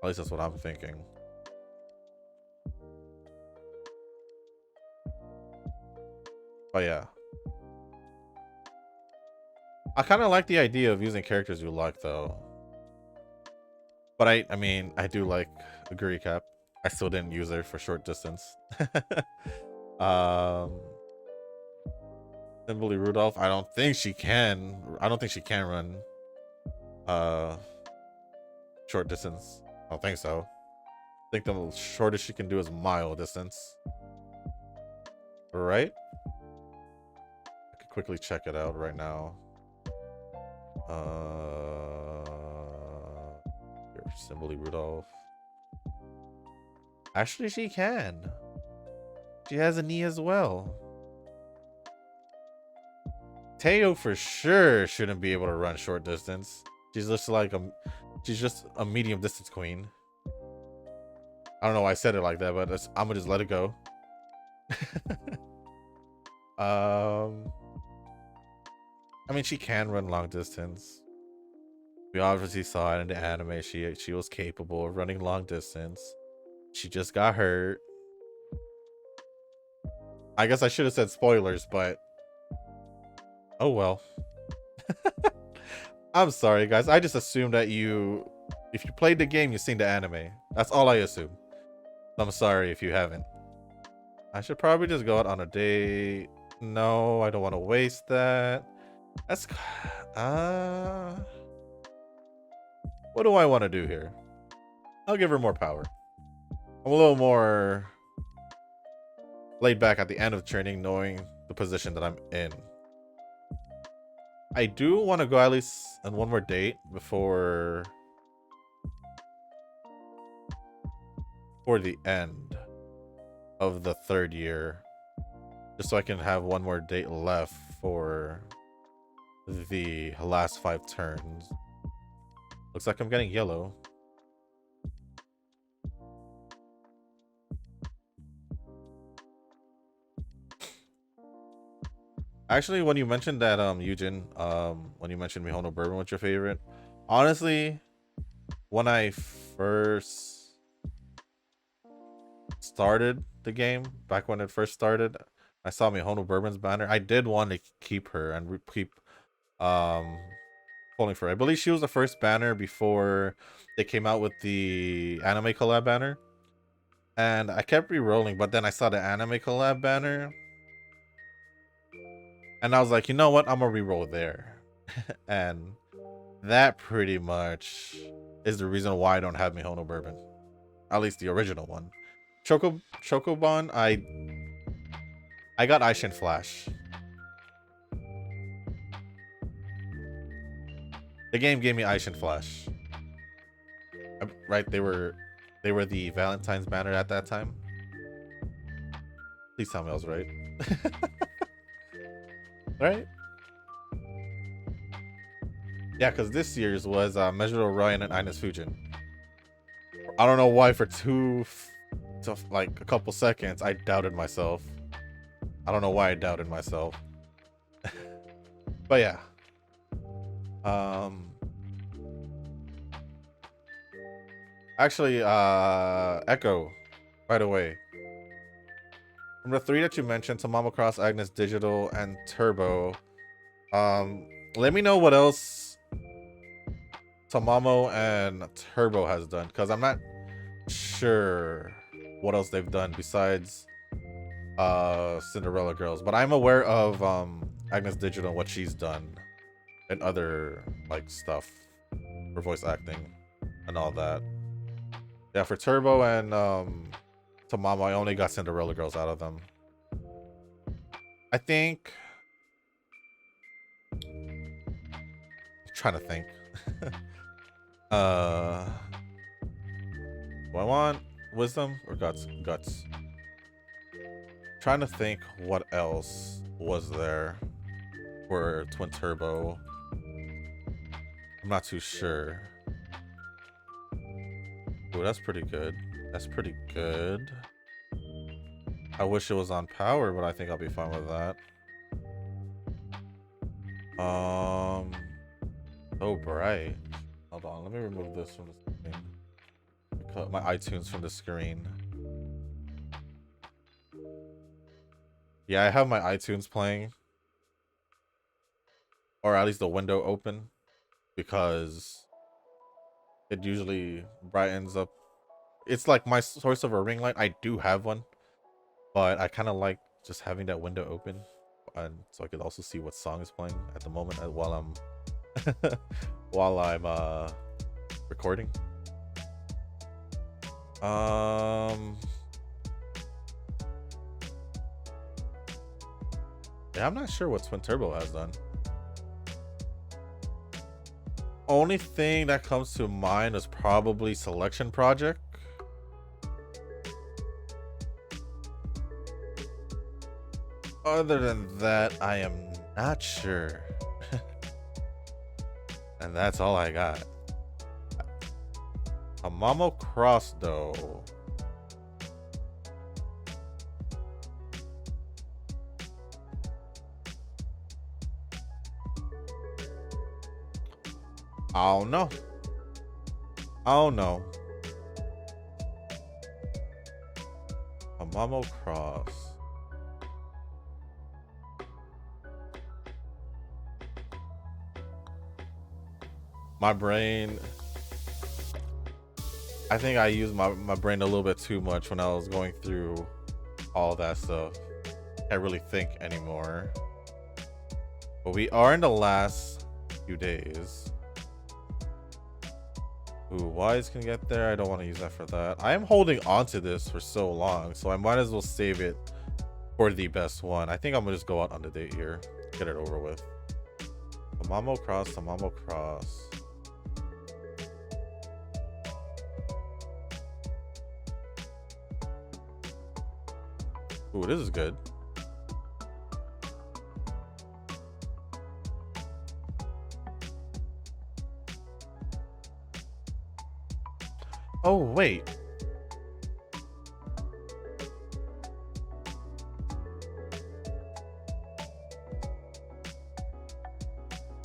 Speaker 1: At least that's what I'm thinking. But yeah. I kind of like the idea of using characters you like, though. But I mean, I do like Agree Cap. I still didn't use her for short distance. um, Simply Rudolph. I don't think she can. I don't think she can run short distance. I don't think so. I think the shortest she can do is mile distance. Right? I could quickly check it out right now. Here, Simply Rudolph. Actually, she can. She has a knee as well. Teo for sure shouldn't be able to run short distance. She's just like she's just a medium distance queen. I don't know why I said it like that, but I'm gonna just let it go. I mean, she can run long distance. We obviously saw it in the anime. She was capable of running long distance. She just got hurt. I guess I should have said spoilers, but oh well. I'm sorry, guys. I just assumed that if you played the game, you've seen the anime. That's all I assume. I'm sorry if you haven't. I should probably just go out on a date. No, I don't want to waste that. That's what do I want to do here? I'll give her more power. I'm a little more laid back at the end of training, knowing the position that I'm in. I do want to go at least on one more date before the end of the 3rd year, just so I can have one more date left for the last 5 turns. Looks like I'm getting yellow. Actually, when you mentioned that, Eugen, when you mentioned Mihono Bourbon, what's your favorite? Honestly, when I first started the game, back when it first started, I saw Mihono Bourbon's banner. I did want to keep her and keep pulling for her. I believe she was the first banner before they came out with the anime collab banner. And I kept re-rolling, but then I saw the anime collab banner. And I was like, you know what? I'm gonna re-roll there. And that pretty much is the reason why I don't have Mihono Bourbon. At least the original one. Chocobon, I got Aishin Flash. The game gave me Aishin Flash. Right, they were the Valentine's banner at that time. Please tell me I was right. Right? Yeah, because this year's was Measure Ryan and Ines Fujin. I don't know why for like a couple seconds I doubted myself. I don't know why I doubted myself. But yeah. Actually, Echo, by the way. From the 3 that you mentioned, Tamamo Cross, Agnes Digital, and Turbo, let me know what else Tamamo and Turbo has done, because I'm not sure what else they've done besides Cinderella Girls, but I'm aware of Agnes Digital and what she's done and other like stuff for voice acting and all that. Yeah, for Turbo and Tamamo, I only got Cinderella Girls out of them. I think I'm trying to think. Do I want wisdom or guts? Guts. Trying to think what else was there for Twin Turbo. I'm not too sure. Ooh, that's pretty good. That's pretty good. I wish it was on power, but I think I'll be fine with that. So bright. Hold on, let me remove this from the screen. Cut my iTunes from the screen. Yeah, I have my iTunes playing. or at least the window open, because it usually brightens up. It's like my source of a ring light. I do have one, but I kind of like just having that window open, and so I could also see what song is playing at the moment while I'm while I'm recording. Yeah, I'm not sure what Twin Turbo has done. Only thing that comes to mind is probably Selection Project. Other than that, I am not sure. And that's all I got. Amamo Cross, though. Oh no. Oh no. Amamo Cross. My brain, I think I used my brain a little bit too much when I was going through all that stuff. Can't really think anymore. But we are in the last few days. Ooh, Wise can get there. I don't want to use that for that. I am holding on to this for so long, so I might as well save it for the best one. I think I'm gonna just go out on the date here. Get it over with. Tamamo Cross, Tamamo Cross. Ooh, this is good. Oh, wait.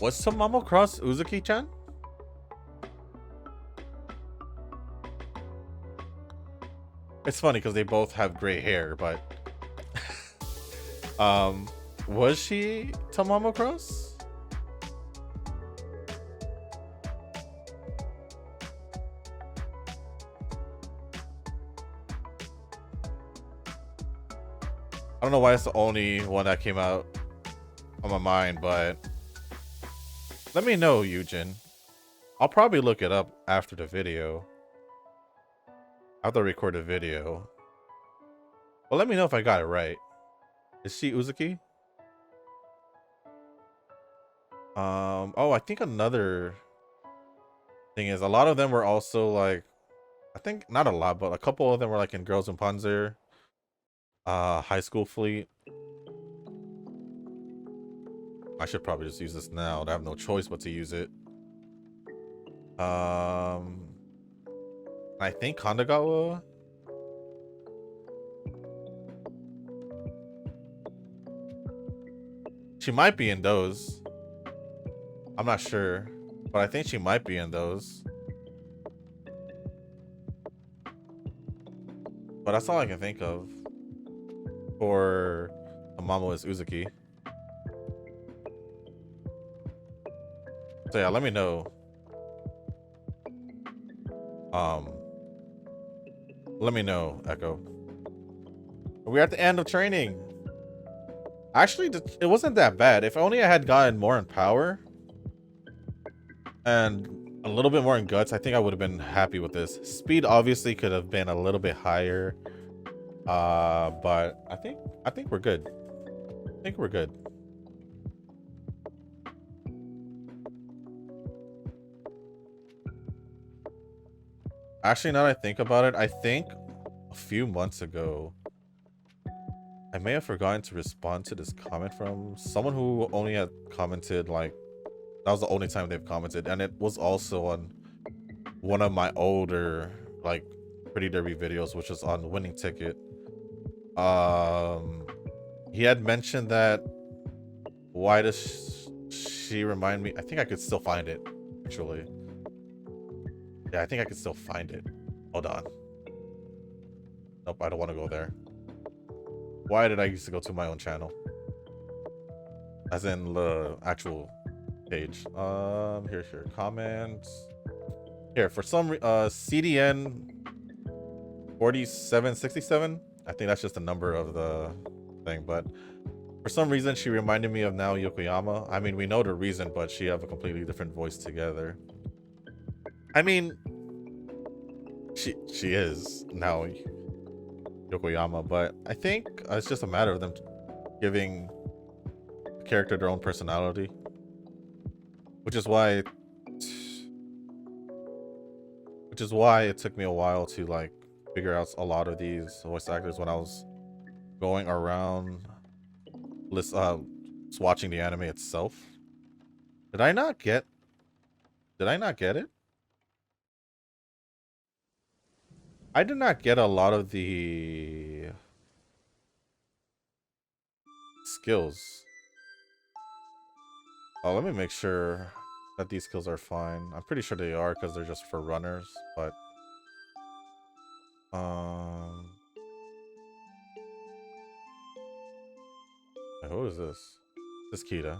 Speaker 1: Was Tamamo Cross Uzuki-chan? It's funny because they both have gray hair, but was she Tamamo Cross? I don't know why it's the only one that came out on my mind, but let me know, Eugen. I'll probably look it up after the video. After I record the video. Well, let me know if I got it right. Is she Uzuki? Oh, I think another thing is a lot of them were also like, I think not a lot, but a couple of them were like in Girls and Panzer, High School Fleet. I should probably just use this now. I have no choice but to use it. I think Kandagawa. She might be in those. I'm not sure, but I think she might be in those. But that's all I can think of for Amamo is Uzuki. So yeah, let me know. Let me know, Echo. We're at the end of training. Actually, it wasn't that bad. If only I had gotten more in power and a little bit more in guts, I think I would have been happy with this. Speed obviously could have been a little bit higher. But I think we're good. I think we're good. Actually, now that I think about it, I think a few months ago, I may have forgotten to respond to this comment from someone who only had commented, like, that was the only time they've commented, and it was also on one of my older, like, Pretty Derby videos, which is on Winning Ticket. He had mentioned that, why does she remind me? I think I could still find it, actually. Yeah, I think I can still find it. Hold on. Nope, I don't want to go there. Why did I used to go to my own channel? As in the actual page. Here. Comments. Here, for some CDN 4767. I think that's just the number of the thing, but for some reason she reminded me of Nao Yokoyama. I mean, we know the reason, but she have a completely different voice together. I mean, she is Nao Yokoyama, but I think it's just a matter of them giving the character their own personality, which is why it took me a while to like figure out a lot of these voice actors when I was going around watching the anime itself. Did I not get it? I did not get a lot of the skills. Oh, let me make sure that these skills are fine. I'm pretty sure they are because they're just for runners, but who is this? This Kita.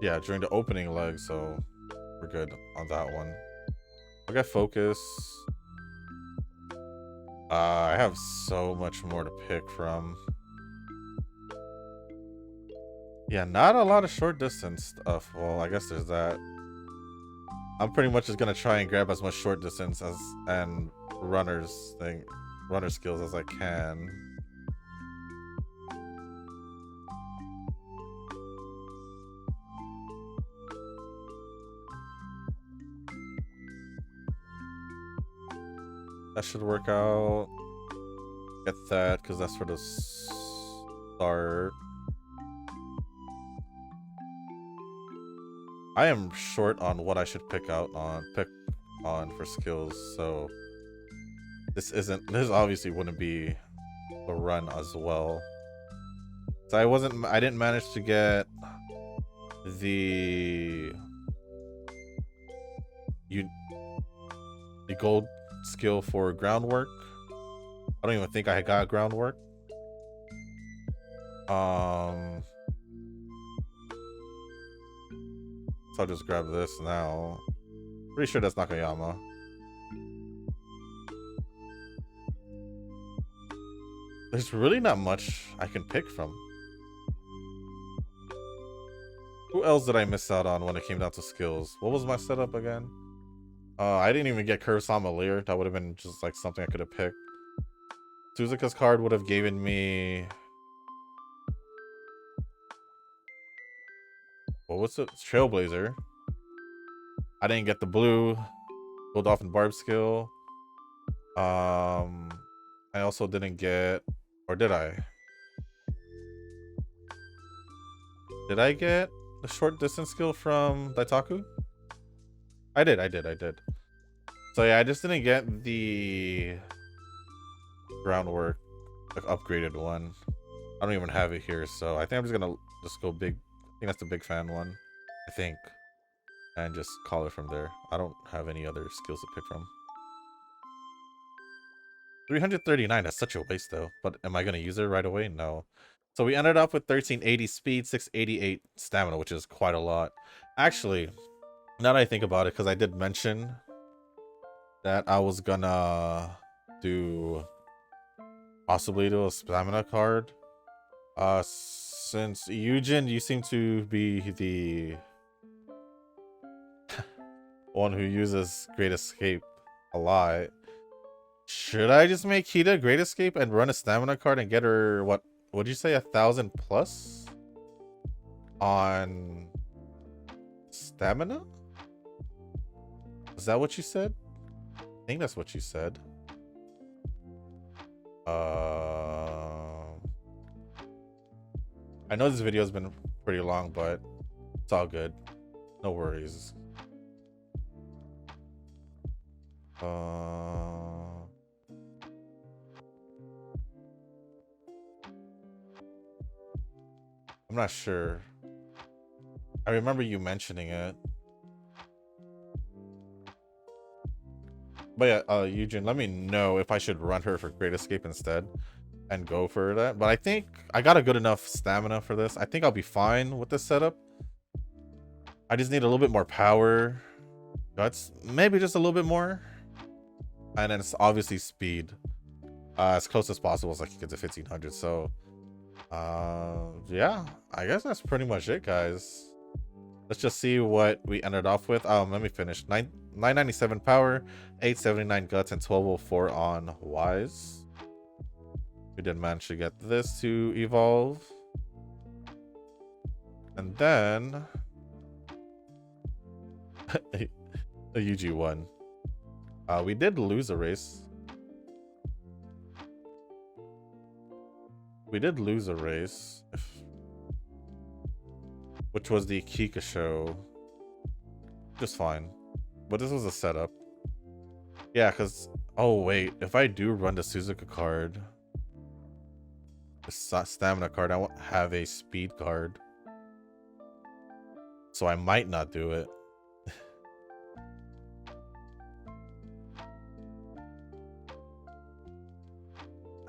Speaker 1: Yeah, during the opening leg, so we're good on that one. I'll get focus. I have so much more to pick from. Yeah, not a lot of short distance stuff. Well, I guess there's that. I'm pretty much just gonna try and grab as much short distance and runner skills as I can. That should work out. Get that, because that's for the start. I am short on what I should pick on for skills, so this obviously wouldn't be the run as well. So I didn't manage to get the gold skill for groundwork. I don't even think I got groundwork. So I'll just grab this now. Pretty sure that's Nakayama. There's really not much I can pick from. Who else did I miss out on when it came down to skills? What was my setup again? I didn't even get Kurosama Lear. That would have been just like something I could have picked. Suzuka's card would have given me... What was it? Trailblazer. I didn't get the blue Gold Dolphin Barb skill. I also didn't get... Or did I? Did I get the short distance skill from Daitaku? I did. So yeah, I just didn't get the groundwork upgraded one. I don't even have it here, so I think I'm just gonna go big. I think that's the big fan one, I think, and just call it from there. I don't have any other skills to pick from. 339, that's such a waste though, but am I gonna use it right away? No. So we ended up with 1380 speed, 688 stamina, which is quite a lot. Actually, now that I think about it, because I did mention that I was gonna possibly do a stamina card. Since Eugen, you seem to be the one who uses Great Escape a lot. Should I just make Kita Great Escape and run a stamina card and get her, what would you say, 1,000 plus on stamina? Is that what you said? I think that's what you said. I know this video has been pretty long, but it's all good. No worries. I'm not sure. I remember you mentioning it. But yeah, Eugene, let me know if I should run her for Great Escape instead and go for that. But I think I got a good enough stamina for this. I think I'll be fine with this setup. I just need a little bit more power. Guts, maybe just a little bit more. And then it's obviously speed. As close as possible so I can get to 1500. So, yeah, I guess that's pretty much it, guys. Let's just see what we ended off with. Let me finish. 997 power, 879 guts, and 1204 on wise. We did manage to get this to evolve. And then a UG1. We did lose a race. We did lose a race, which was the Kika show. Just fine. But this was a setup. Yeah, because... Oh, wait. If I do run the Suzuka card, the stamina card, I won't have a speed card. So I might not do it.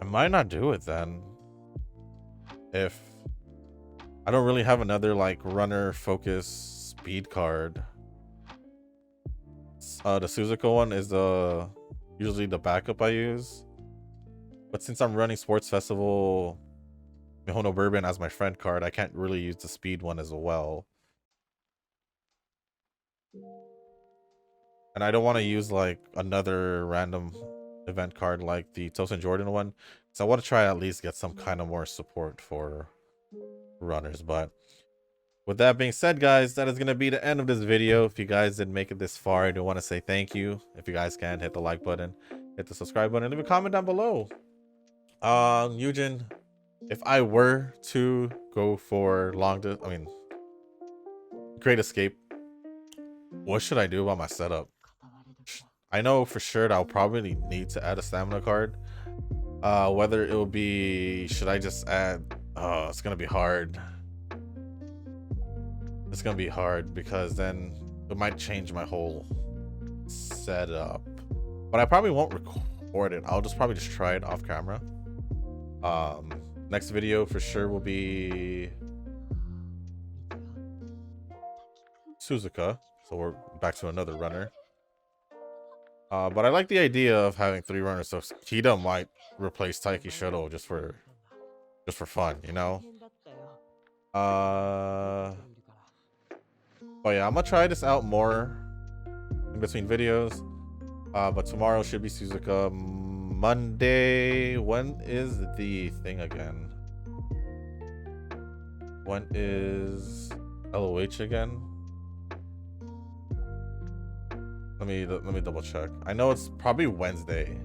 Speaker 1: I might not do it then. If I don't really have another like runner focus speed card. The Suzuka one is usually the backup I use. But since I'm running Sports Festival Mihono Bourbon as my friend card, I can't really use the speed one as well. And I don't want to use like another random event card like the Tosin Jordan one. So I want to try at least get some kind of more support for runners. But with that being said, guys, that is going to be the end of this video. If you guys didn't make it this far, I do want to say thank you. If you guys can, hit the like button, hit the subscribe button, and leave a comment down below. Eugen, if I were to go for Great Escape, what should I do about my setup? I know for sure that I'll probably need to add a stamina card. Whether it will be, should I just add, it's gonna be hard. It's gonna be hard because then it might change my whole setup. But I probably won't record it. I'll probably just try it off camera. Next video for sure will be Suzuka. So we're back to another runner. But I like the idea of having 3 runners, so Kita might replace Taiki Shuttle just for fun, you know? But yeah, I'm gonna try this out more in between videos. But tomorrow should be Suzuka. Monday, when is the thing again? When is LOH again? Let me double check. I know it's probably Wednesday,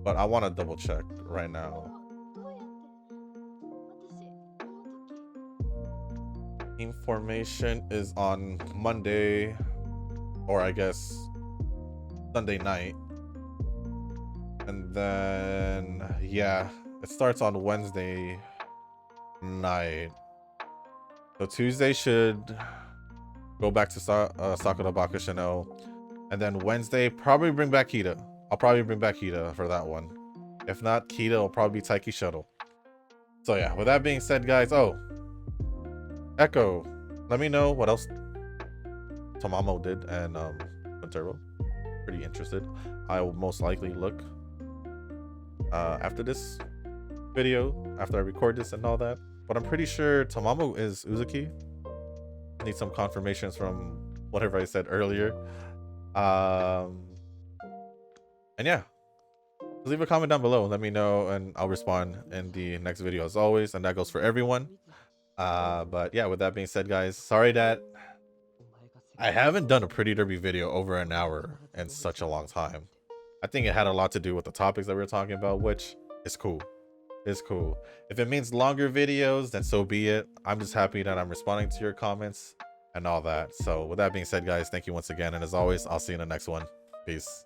Speaker 1: but I want to double check right now. Team formation is on Monday, or I guess Sunday night, and then yeah, it starts on Wednesday night. So Tuesday should go back to Sakura Bakushino, and then Wednesday probably bring back Kita. I'll probably bring back Kita for that one. If not, Kita will probably be Taiki Shuttle. So yeah, with that being said, guys, Echo, let me know what else Tamamo did and Turbo. Pretty interested. I will most likely look after this video, after I record this and all that. But I'm pretty sure Tamamo is Uzuki. Need some confirmations from whatever I said earlier. And yeah, leave a comment down below, let me know, and I'll respond in the next video as always, and that goes for everyone. But yeah, with that being said, guys, sorry that I haven't done a Pretty Derby video over an hour in such a long time. I think it had a lot to do with the topics that we were talking about, which is cool. It's cool. If it means longer videos, then so be it. I'm just happy that I'm responding to your comments and all that. So with that being said, guys, thank you once again, and as always, I'll see you in the next one. Peace.